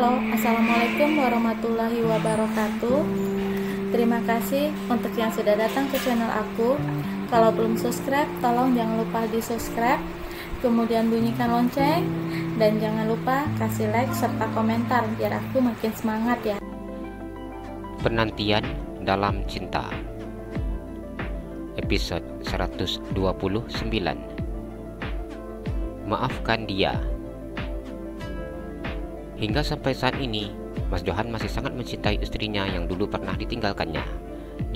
Halo, Assalamualaikum warahmatullahi wabarakatuh. Terima kasih untuk yang sudah datang ke channel aku. Kalau belum subscribe, tolong jangan lupa di subscribe, kemudian bunyikan lonceng, dan jangan lupa kasih like serta komentar biar aku makin semangat ya. Penantian dalam cinta, episode 129. Maafkan dia. Hingga sampai saat ini, Mas Johan masih sangat mencintai istrinya yang dulu pernah ditinggalkannya.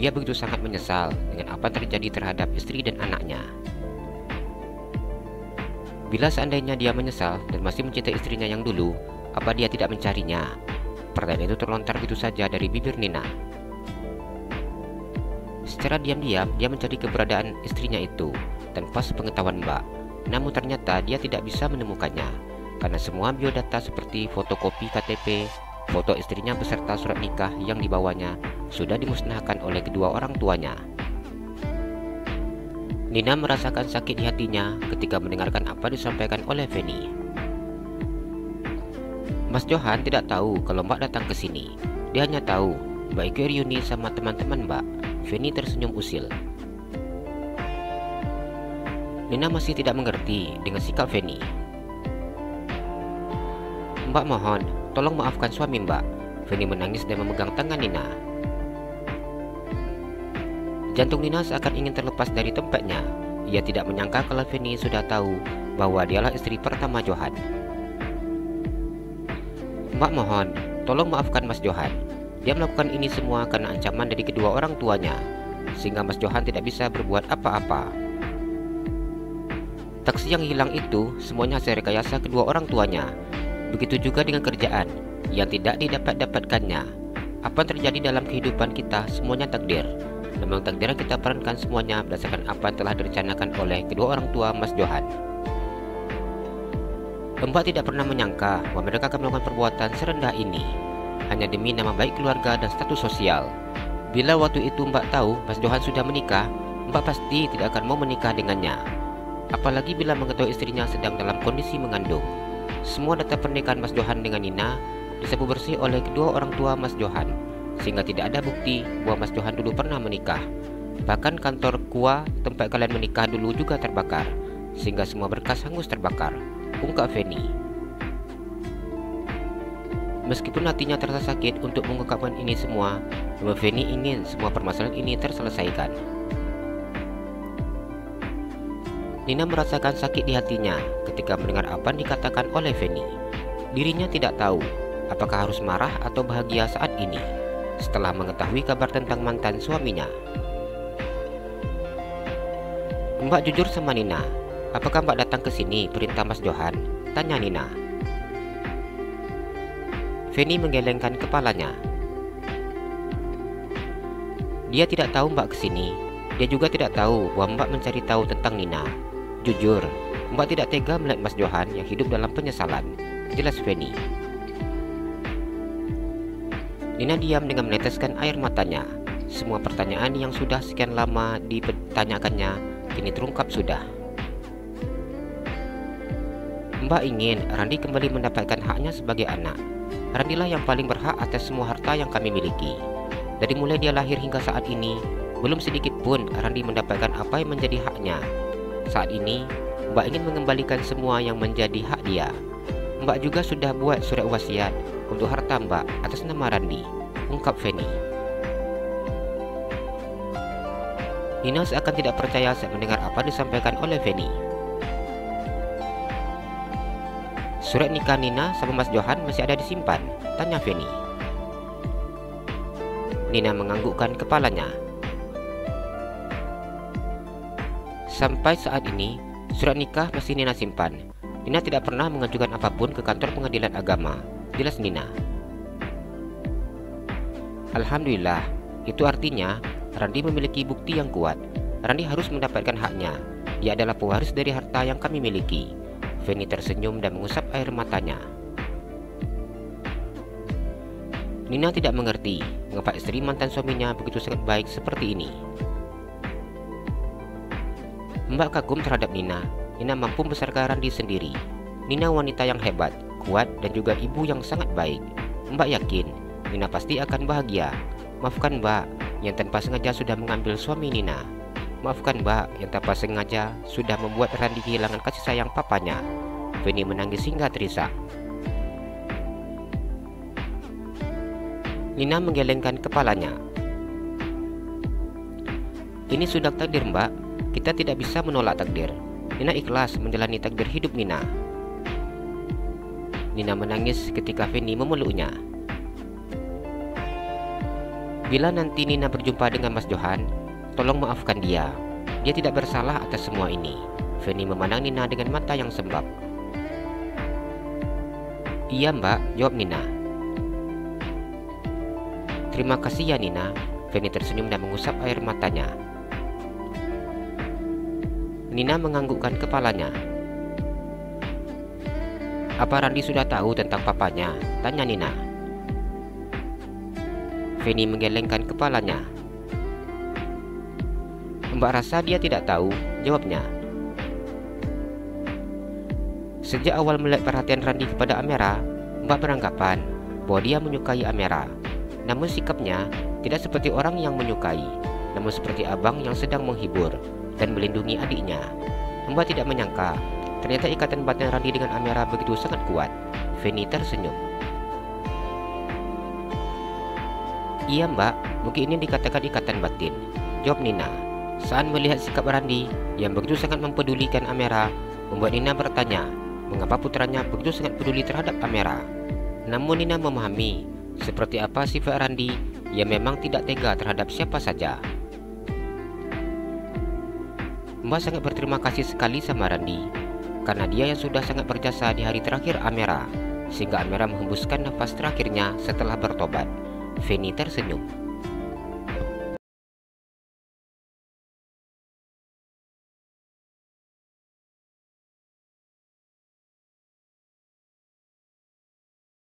Dia begitu sangat menyesal dengan apa yang terjadi terhadap istri dan anaknya. Bila seandainya dia menyesal dan masih mencintai istrinya yang dulu, apa dia tidak mencarinya? Pertanyaan itu terlontar begitu saja dari bibir Nina. Secara diam-diam, dia mencari keberadaan istrinya itu tanpa sepengetahuan Mbak. Namun ternyata dia tidak bisa menemukannya, karena semua biodata seperti fotokopi KTP, foto istrinya beserta surat nikah yang dibawanya sudah dimusnahkan oleh kedua orang tuanya. Nina merasakan sakit di hatinya ketika mendengarkan apa disampaikan oleh Feni. Mas Johan tidak tahu kalau Mbak datang ke sini. Dia hanya tahu Mbak ikut reuni sama teman-teman Mbak. Feni tersenyum usil. Nina masih tidak mengerti dengan sikap Feni. Mbak mohon, tolong maafkan suami Mbak. Feni menangis dan memegang tangan Nina. Jantung Nina seakan ingin terlepas dari tempatnya. Ia tidak menyangka kalau Feni sudah tahu bahwa dialah istri pertama Johan. Mbak mohon, tolong maafkan Mas Johan. Dia melakukan ini semua karena ancaman dari kedua orang tuanya, sehingga Mas Johan tidak bisa berbuat apa-apa. Taksi yang hilang itu semuanya hasil rekayasa kedua orang tuanya. Begitu juga dengan kerjaan yang tidak didapat-dapatkannya. Apa yang terjadi dalam kehidupan kita semuanya takdir. Memang takdir yang kita perankan semuanya berdasarkan apa yang telah direncanakan oleh kedua orang tua Mas Johan. Mbak tidak pernah menyangka bahwa mereka akan melakukan perbuatan serendah ini hanya demi nama baik keluarga dan status sosial. Bila waktu itu Mbak tahu Mas Johan sudah menikah, Mbak pasti tidak akan mau menikah dengannya. Apalagi bila mengetahui istrinya sedang dalam kondisi mengandung. Semua data pernikahan Mas Johan dengan Nina disapu bersih oleh kedua orang tua Mas Johan, sehingga tidak ada bukti bahwa Mas Johan dulu pernah menikah. Bahkan kantor KUA tempat kalian menikah dulu juga terbakar, sehingga semua berkas hangus terbakar, ungkap Feni. Meskipun hatinya terasa sakit untuk mengungkapkan ini semua, namun Feni ingin semua permasalahan ini terselesaikan. Nina merasakan sakit di hatinya ketika mendengar apa yang dikatakan oleh Feni. Dirinya tidak tahu apakah harus marah atau bahagia saat ini setelah mengetahui kabar tentang mantan suaminya. Mbak jujur sama Nina, apakah Mbak datang ke sini perintah Mas Johan? Tanya Nina. Feni menggelengkan kepalanya. Dia tidak tahu Mbak kesini. Dia juga tidak tahu bahwa Mbak mencari tahu tentang Nina. Jujur, Mbak tidak tega melihat Mas Johan yang hidup dalam penyesalan, jelas Feni. Nina diam dengan meneteskan air matanya. Semua pertanyaan yang sudah sekian lama dipertanyakannya kini terungkap sudah. Mbak ingin Randi kembali mendapatkan haknya sebagai anak. Randilah yang paling berhak atas semua harta yang kami miliki. Dari mulai dia lahir hingga saat ini, belum sedikit pun Randi mendapatkan apa yang menjadi haknya. Saat ini, Mbak ingin mengembalikan semua yang menjadi hak dia. Mbak juga sudah buat surat wasiat untuk harta Mbak atas nama Randi, ungkap Feni. Nina seakan tidak percaya saat mendengar apa disampaikan oleh Feni. Surat nikah Nina sama Mas Johan masih ada disimpan, tanya Feni. Nina menganggukkan kepalanya. Sampai saat ini, surat nikah masih Nina simpan. Nina tidak pernah mengajukan apapun ke kantor pengadilan agama, jelas Nina. Alhamdulillah, itu artinya Randi memiliki bukti yang kuat. Randi harus mendapatkan haknya. Dia adalah pewaris dari harta yang kami miliki. Feni tersenyum dan mengusap air matanya. Nina tidak mengerti mengapa istri mantan suaminya begitu sangat baik seperti ini. Mbak kagum terhadap Nina. Nina mampu membesarkan Randi sendiri. Nina wanita yang hebat, kuat dan juga ibu yang sangat baik. Mbak yakin Nina pasti akan bahagia. Maafkan Mbak yang tanpa sengaja sudah mengambil suami Nina. Maafkan Mbak yang tanpa sengaja sudah membuat Randi kehilangan kasih sayang papanya. Feni menangis hingga terisak. Nina menggelengkan kepalanya. Ini sudah takdir Mbak, kita tidak bisa menolak takdir. Nina ikhlas menjalani takdir hidup Nina. Nina menangis ketika Feni memeluknya. Bila nanti Nina berjumpa dengan Mas Johan, tolong maafkan dia. Dia tidak bersalah atas semua ini. Feni memandang Nina dengan mata yang sembab. Iya Mbak, jawab Nina. Terima kasih ya Nina. Feni tersenyum dan mengusap air matanya. Nina menganggukkan kepalanya. Apa Randi sudah tahu tentang papanya? Tanya Nina. Feni menggelengkan kepalanya. Mbak rasa dia tidak tahu, jawabnya. Sejak awal melihat perhatian Randi kepada Amera, Mbak beranggapan bahwa dia menyukai Amera. Namun sikapnya tidak seperti orang yang menyukai, namun seperti abang yang sedang menghibur dan melindungi adiknya. Mbak tidak menyangka ternyata ikatan batin Randi dengan Amera begitu sangat kuat. Feni tersenyum. Iya Mbak, mungkin ini dikatakan ikatan batin, jawab Nina. Saat melihat sikap Randi yang begitu sangat mempedulikan Amera, membuat Nina bertanya mengapa putranya begitu sangat peduli terhadap Amera. Namun Nina memahami seperti apa sifat Randi yang memang tidak tega terhadap siapa saja. Mbak sangat berterima kasih sekali sama Randi karena dia yang sudah sangat berjasa di hari terakhir Amera, sehingga Amera menghembuskan nafas terakhirnya setelah bertobat. Feni tersenyum.